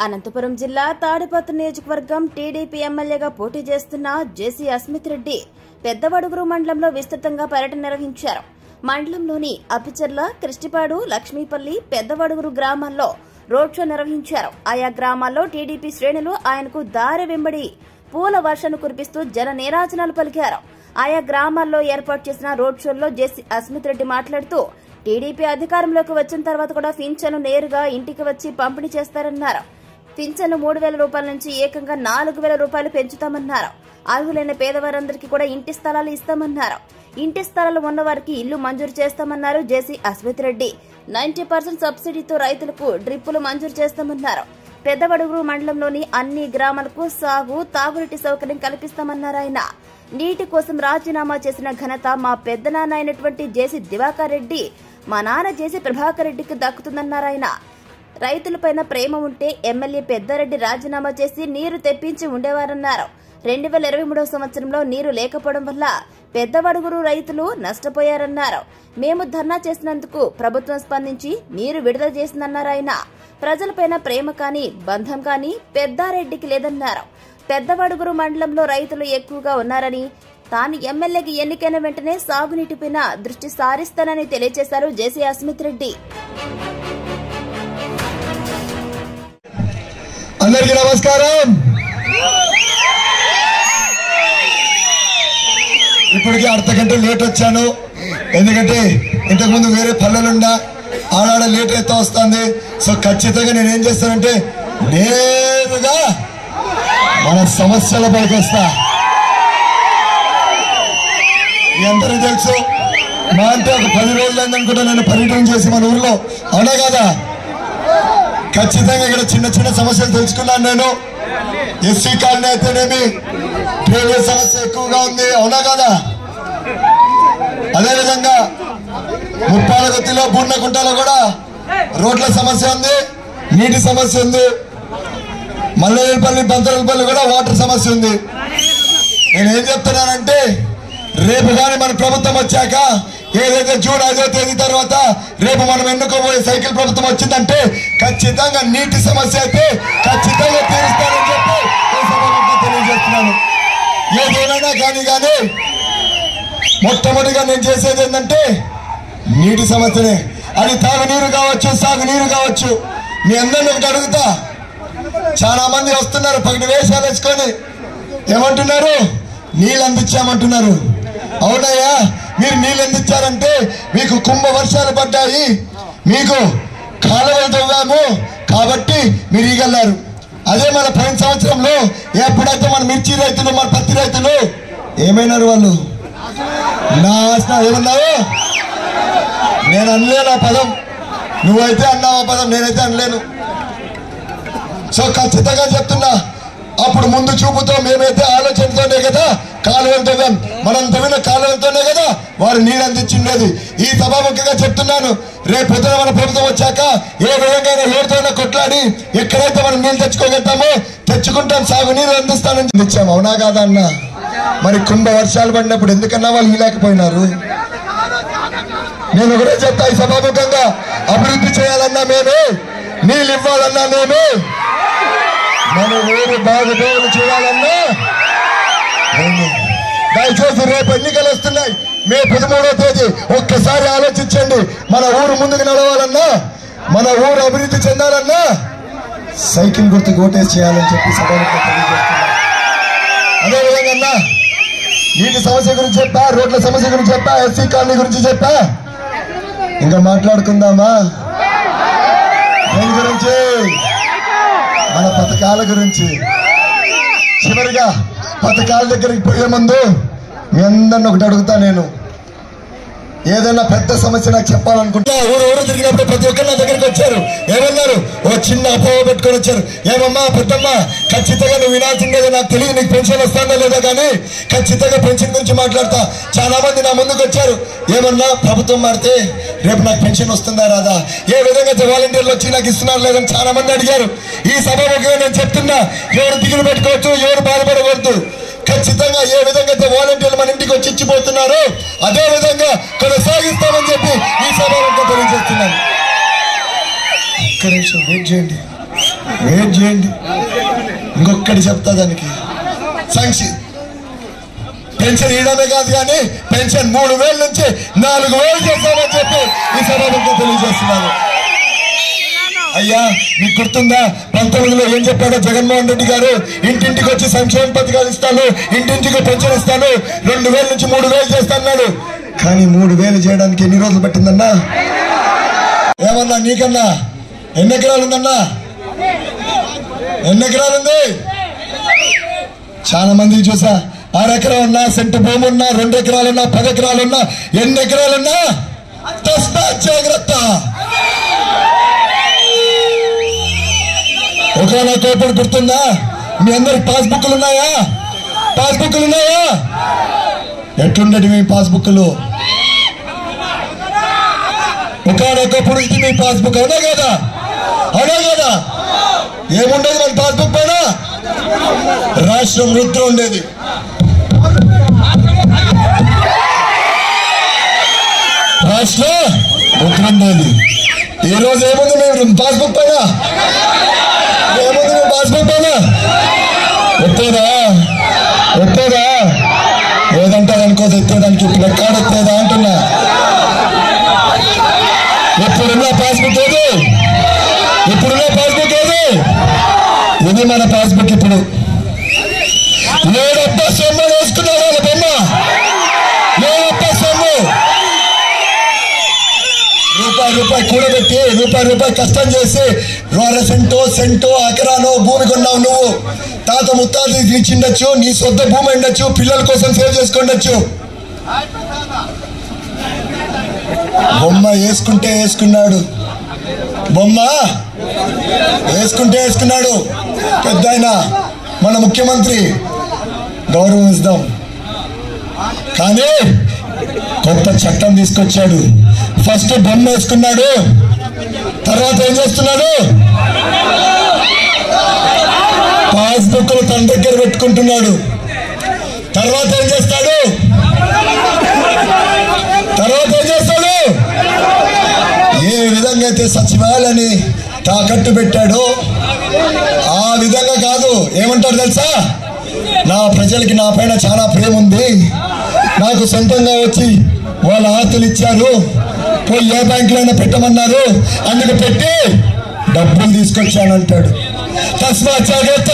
అనంతపురం జిల్లా తాడిపత్రి నియోజకవర్గం టీడీపీ ఎమ్మెల్యేగా పోటీ చేస్తున్న జేసీ అస్మిత్ రెడ్డి పెద్దవడుగురు మండలంలో విస్తృతంగా పర్యటన నిర్వహించారు. మండలంలోని అప్పిచెర్ల, కృష్టిపాడు, లక్ష్మీపల్లి, పెద్దవడుగురు గ్రామాల్లో రోడ్ షో నిర్వహించారు. ఆయా గ్రామాల్లో టీడీపీ శ్రేణులు ఆయనకు దారి వెంబడి పూల వర్షాన్ని కురిపిస్తూ జన నీరాజనాలు పలికారు. ఆయా గ్రామాల్లో ఏర్పాటు చేసిన రోడ్ షోల్లో జేసీ అస్మిత్ రెడ్డి మాట్లాడుతూ టీడీపీ అధికారంలోకి వచ్చిన తర్వాత కూడా పింఛను నేరుగా ఇంటికి వచ్చి పంపిణీ చేస్తారన్నారు. పింఛను 3,000 రూపాయల నుంచి ఏకంగా 4,000 రూపాయలు పెంచుతామన్నారు. అర్హులైన పేదవారందరికీ కూడా ఇంటి స్థలాలు ఇస్తామన్నారు. ఇంటి స్థలాలు ఉన్నవారికి ఇల్లు మంజూరు చేస్తామన్నారు జేసీ అస్మిత్ రెడ్డి. 90% సబ్సిడీతో రైతులకు డ్రిప్పులు మంజూరు చేస్తామన్నారు. పెద్దవడుగురు మండలంలోని అన్ని గ్రామాలకు సాగు, తాగునీటి సౌకర్యం కల్పిస్తామన్నారు ఆయన. నీటి కోసం రాజీనామా చేసిన ఘనత మా పెద్దనాన్న అయినటువంటి జేసీ దివాకర్ రెడ్డి, మా నాన్న జేసీ ప్రభాకర్ రెడ్డికి దక్కుతుందన్నారు ఆయన. రైతులపైన ప్రేమ ఉంటే ఎమ్మెల్యే పెద్దారెడ్డి రాజీనామా చేసి నీరు తెప్పించి ఉండేవారన్నారు. 2023 సంవత్సరంలో నీరు లేకపోవడం వల్ల పెద్దవడుగురు రైతులు నష్టపోయారన్నారు. మేము ధర్నా చేసినందుకు ప్రభుత్వం స్పందించి నీరు విడుదల చేసిందన్నారు ఆయన. ప్రజలపైన ప్రేమ కానీ బంధం కానీ పెద్దారెడ్డికి లేదన్నారు. పెద్దవడుగురు మండలంలో రైతులు ఎక్కువగా ఉన్నారని, తాను ఎమ్మెల్యేకి ఎన్నికైన వెంటనే సాగునీటిపైన దృష్టి సారిస్తానని తెలియజేశారు జేసీ అస్మిత్ రెడ్డి. అందరికీ నమస్కారం. ఇప్పటికీ అర్ధ గంట లేట్ వచ్చాను, ఎందుకంటే ఇంతకుముందు వేరే పల్లెలుండా ఆడాడ లేట్ అయితే వస్తుంది. సో ఖచ్చితంగా నేనేం చేస్తానంటే నేరుగా మన సమస్యల పైకి వస్తా. మీ అందరూ తెలుసు, మా అంటే ఒక 10 రోజులు అయిందనుకుంటా నేను పర్యటన చేసి మన ఊర్లో, అవునా కదా? ఖచ్చితంగా ఇక్కడ చిన్న చిన్న సమస్యలు తెలుసుకున్నాను నేను. ఎస్సీ కాలనీ అయితేనేమి డ్రైనేజ్ సమస్య ఎక్కువగా ఉంది, అవునా కదా? అదేవిధంగా ముప్పాలగొత్తిలో, బూర్నకుంటలో కూడా రోడ్ల సమస్య ఉంది, నీటి సమస్య ఉంది. మల్లెపల్లి, బంతరపల్లి కూడా వాటర్ సమస్య ఉంది. నేనేం చెప్తున్నానంటే రేపు కానీ మన ప్రభుత్వం వచ్చాక, ఏదైతే జూన్ 5వ తేదీ తర్వాత రేపు మనం ఎన్నుకోబోయే సైకిల్ ప్రభుత్వం వచ్చిందంటే ఖచ్చితంగా నీటి సమస్య అయితే ఖచ్చితంగా తీరుస్తానని చెప్పి తెలియజేస్తున్నాను. ఏదైనా కానీ మొట్టమొదటిగా నేను చేసేది ఏంటంటే నీటి సమస్యనే. అది తాగునీరు కావచ్చు, సాగునీరు కావచ్చు. మీ అందరిని ఒకటి అడుగుతా, చాలా మంది వస్తున్నారు పగిడి వేషాలు వేసుకొని, ఏమంటున్నారు? నీళ్ళు అందించామంటున్నారు. అవునయ్యా, మీరు నీళ్ళు అందించారంటే మీకు కుంభ వర్షాలు పడ్డాయి, మీకు కాలువలు తవ్వాము కాబట్టి మీరు ఈగల్లారు. అదే మన పోయిన సంవత్సరంలో ఎప్పుడైతే మన మిర్చి రైతులు, మన పత్తి రైతులు ఏమైనారు? వాళ్ళు నాశనం. ఏమన్నారు? నేను అనలేను ఆ పదం, నువ్వైతే అన్నావు ఆ పదం, నేనైతే అనలేను. సో ఖచ్చితంగా చెప్తున్నా, అప్పుడు ముందు చూపుతో మేమైతే ఆలోచనతోనే కదా కాలువలతో, మనం తవ్విన కాలువలతోనే కదా వారు నీరు అందించిండేది. ఈ సభాముఖంగా చెప్తున్నాను, రేపు పొద్దున మన ప్రభుత్వం వచ్చాక ఏ విధంగా ఎవరితోనే కొట్లాడి ఎక్కడైతే మనం నీళ్ళు తెచ్చుకోగలుగుతామో తెచ్చుకుంటాం, సాగునీరు అందిస్తానని ఇచ్చాము, అవునా కాదా అన్న? మరి కుంభ వర్షాలు పడినప్పుడు ఎందుకన్నా వాళ్ళు ఇలాకపోయినారు? నేను ఒకటే చెప్తా, ఈ సభాముఖంగా అభివృద్ధి చేయాలన్నా మేమే, నీళ్ళు ఇవ్వాలన్నా మేమే, మన ఊరు బాగుపోయి చూడాలన్నా దయచేసి రేపు ఎన్నికలు వస్తున్నాయి, మే 13వ తేదీ. ఒక్కసారి ఆలోచించండి, మన ఊరు ముందుకు నడవాలన్నా, మన ఊరు అభివృద్ధి చెందాలన్నా సైకిల్ గుర్తుకు ఓటేసి చేయాలని చెప్పి సభలో తెలియజేస్తున్నా. అదేవిధంగా నీటి సమస్య గురించి చెప్పా, రోడ్ల సమస్య గురించి చెప్పా, ఎస్సీ కాలనీ గురించి చెప్పా. ఇంకా మాట్లాడుకుందామా? దేని గురించి? మన పథకాల గురించి. చివరిగా పథకాల దగ్గరికి పోయే ముందు మీ అందరిని ఒకటి అడుగుతా, నేను ఏదైనా పెద్ద సమస్య నాకు చెప్పాలనుకుంటా. ఊరు తిరిగినప్పుడు ప్రతి ఒక్కరు నా దగ్గరికి వచ్చారు, ఏమన్నారు? ఓ చిన్న అపోహ పెట్టుకొని వచ్చారు. ఏమమ్మా పెద్దమ్మ, ఖచ్చితంగా నువ్వు వినాల్సిందేదో నాకు తెలియదు, నీకు పెన్షన్ వస్తుందో లేదో కానీ ఖచ్చితంగా పెన్షన్ గురించి మాట్లాడతా. చాలా మంది నా ముందుకు వచ్చారు, ఏమన్నా ప్రభుత్వం మారితే రేపు నాకు పెన్షన్ వస్తుందా రాదా, ఏ విధంగా వాలంటీర్లు వచ్చి నాకు ఇస్తున్నారు లేదని చాలా మంది అడిగారు. ఈ సభముఖంగా నేను చెప్తున్నా, ఎవరు దిగులు పెట్టుకోవచ్చు, ఎవరు బాధపడకూడదు. ఖచ్చితంగా ఏ విధంగా అయితే వాలంటీర్లు మన ఇంటికి వచ్చి ఇచ్చిపోతున్నారో అదే విధంగా కొనసాగిస్తామని చెప్పి ఈ సభలో తెలియజేస్తున్నాను. ఒక్క నిమిషం వెయిట్ చేయండి. వెయిట్ చేయండి, ఇంకొకటి చెప్తా దానికి. పెన్షన్ ఇవ్వడమే కాదు కానీ పెన్షన్ 3,000 నుంచి 4,000 చేస్తామని చెప్పి ఈ సభకు తెలియజేస్తున్నాను. అయ్యా మీకు గుర్తుందా 19లో ఏం చెప్పాడో జగన్మోహన్ రెడ్డి గారు? ఇంటింటికి వచ్చి సంక్షేమ పథకాలు ఇస్తాను, ఇంటింటికి పెన్షన్ ఇస్తాను, 2,000 నుంచి 3,000 చేస్తాను. కానీ 3,000 చేయడానికి ఎన్ని రోజులు పట్టిందన్నా? ఏమన్నా నీకన్నా ఎన్ని ఎకరాలు ఉందన్నా? ఎన్ని ఎకరాలు ఉంది? చాలా మంది చూసా 6 ఎకరాలు ఉన్నా, సెంటు భూమి ఉన్నా, 2 ఎకరాలున్నా, 10 ఎకరాలున్నా, ఎన్ని ఎకరాలున్నా తస్మా జాగ్రత్త. ఒకప్పుడు గుర్తుందా? మీ అందరికి పాస్బుక్లు ఉన్నాయా? పాస్బుక్లు ఉన్నాయా? ఎట్లుండేటి మీ పాస్బుక్లు? ఒకప్పుడు ఇది మీ పాస్బుక్, అవునా కదా? అవునా కదా? ఏముండేది మన పాస్బుక్ పైన? రాష్ట్రం వృద్ధి ఉండేది. రాష్ట్ర వృద్ధి ఉండేది. ఈ రోజు ఏముంది మీ పాస్బుక్ పైన? ఏముంది మీ పాస్బుక్ పైన? ఎత్తేదా? ఎత్తేదా? ఏదంటారు అనుకో, ఎత్తేదానికి లెక్కాడు ఎత్తేదా అంటున్నా. ఎప్పుడున్న పాస్బుక్ ఏది? ఇప్పుడున్న పాస్బుక్ ఏది? ఇది మన పాస్బుక్. ఇప్పుడు ఏడప్ప సొమ్ము వేసుకున్నారు వాళ్ళ బొమ్మ. ఏడప్ప సొమ్ము రూపాయి కూడబెట్టి రూపాయి కష్టం చేసి 1/2 సెంటో ఎకరానో భూమి కొన్నావు నువ్వు. తాత ముత్తాతలు ఇచ్చిండొచ్చు, నీ సొంత భూమి ఉండొచ్చు, పిల్లల కోసం సేవ్ చేసుకోండొచ్చు. బొమ్మ వేసుకుంటే వేసుకున్నాడు, బొమ్మ వేసుకుంటే వేసుకున్నాడు. పెద్ద ఆయన మన ముఖ్యమంత్రి, గౌరవం ఇద్దాం. కానీ కొత్త చట్టం తీసుకొచ్చాడు. ఫస్ట్ బొమ్మ వేసుకున్నాడు, తర్వాత ఏం చేస్తున్నాడు? పాస్బుక్లు తన దగ్గర పెట్టుకుంటున్నాడు. తర్వాత ఏం చేస్తాడు? ఏ విధంగా అయితే సచివాలయాన్ని తాకట్టు పెట్టాడో ఆ విధంగా కాదు. ఏమంటారు తెలుసా? నా ప్రజలకి నా పైన చాలా ప్రేమ ఉంది, నాకు సొంతంగా వచ్చి వాళ్ళ ఆస్తులు ఇచ్చారు, పోయి ఏ బ్యాంకులో అయినా పెట్టమన్నారు, అందుకు పెట్టి డబ్బులు తీసుకొచ్చానంటాడు. తస్మా జాగ్రత్త.